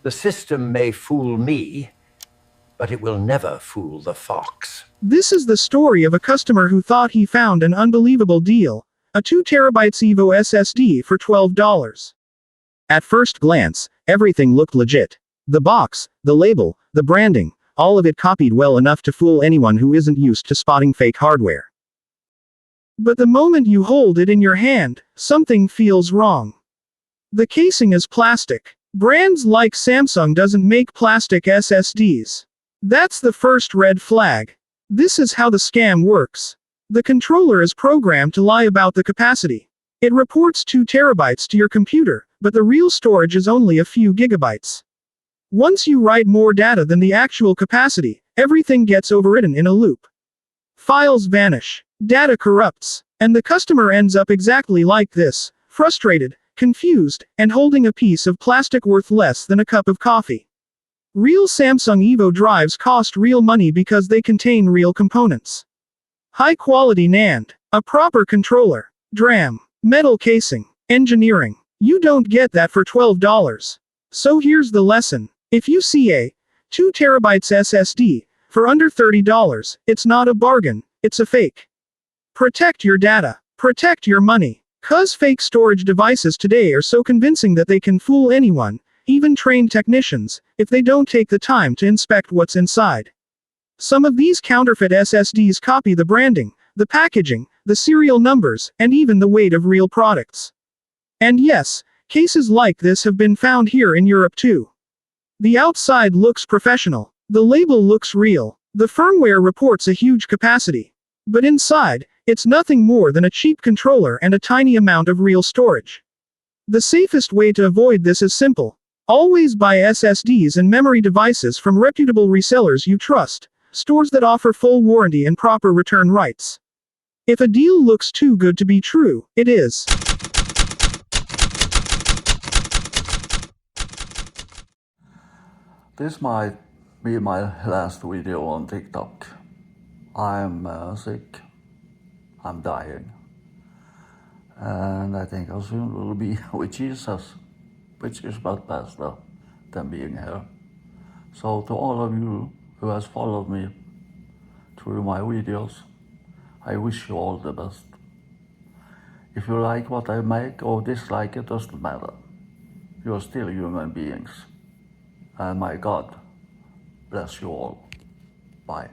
The system may fool me, but it will never fool the fox. This is the story of a customer who thought he found an unbelievable deal, a 2 TB EVO SSD for $12. At first glance, everything looked legit. The box, the label, the branding, all of it copied well enough to fool anyone who isn't used to spotting fake hardware. But the moment you hold it in your hand, something feels wrong. The casing is plastic. Brands like Samsung doesn't make plastic SSDs. That's the first red flag. This is how the scam works. The controller is programmed to lie about the capacity. It reports 2 TB to your computer, but the real storage is only a few gigabytes. Once you write more data than the actual capacity, everything gets overwritten in a loop. Files vanish, data corrupts, and the customer ends up exactly like this, frustrated, confused, and holding a piece of plastic worth less than a cup of coffee. Real Samsung EVO drives cost real money because they contain real components. High-quality NAND, a proper controller, DRAM, metal casing, engineering. You don't get that for $12. So here's the lesson. If you see a 2 TB SSD for under $30, it's not a bargain, it's a fake. Protect your data. Protect your money. 'Cause fake storage devices today are so convincing that they can fool anyone, even trained technicians, if they don't take the time to inspect what's inside. Some of these counterfeit SSDs copy the branding, the packaging, the serial numbers, and even the weight of real products. And yes, cases like this have been found here in Europe too. The outside looks professional. The label looks real. The firmware reports a huge capacity. But inside, it's nothing more than a cheap controller and a tiny amount of real storage. The safest way to avoid this is simple. Always buy SSDs and memory devices from reputable resellers you trust, stores that offer full warranty and proper return rights. If a deal looks too good to be true, it is. This might be my last video on TikTok. I'm sick. I'm dying. And I think I soon will be with Jesus, which is much better than being here. So to all of you who has followed me through my videos, I wish you all the best. If you like what I make or dislike it, doesn't matter. You're still human beings. And my God bless you all. Bye.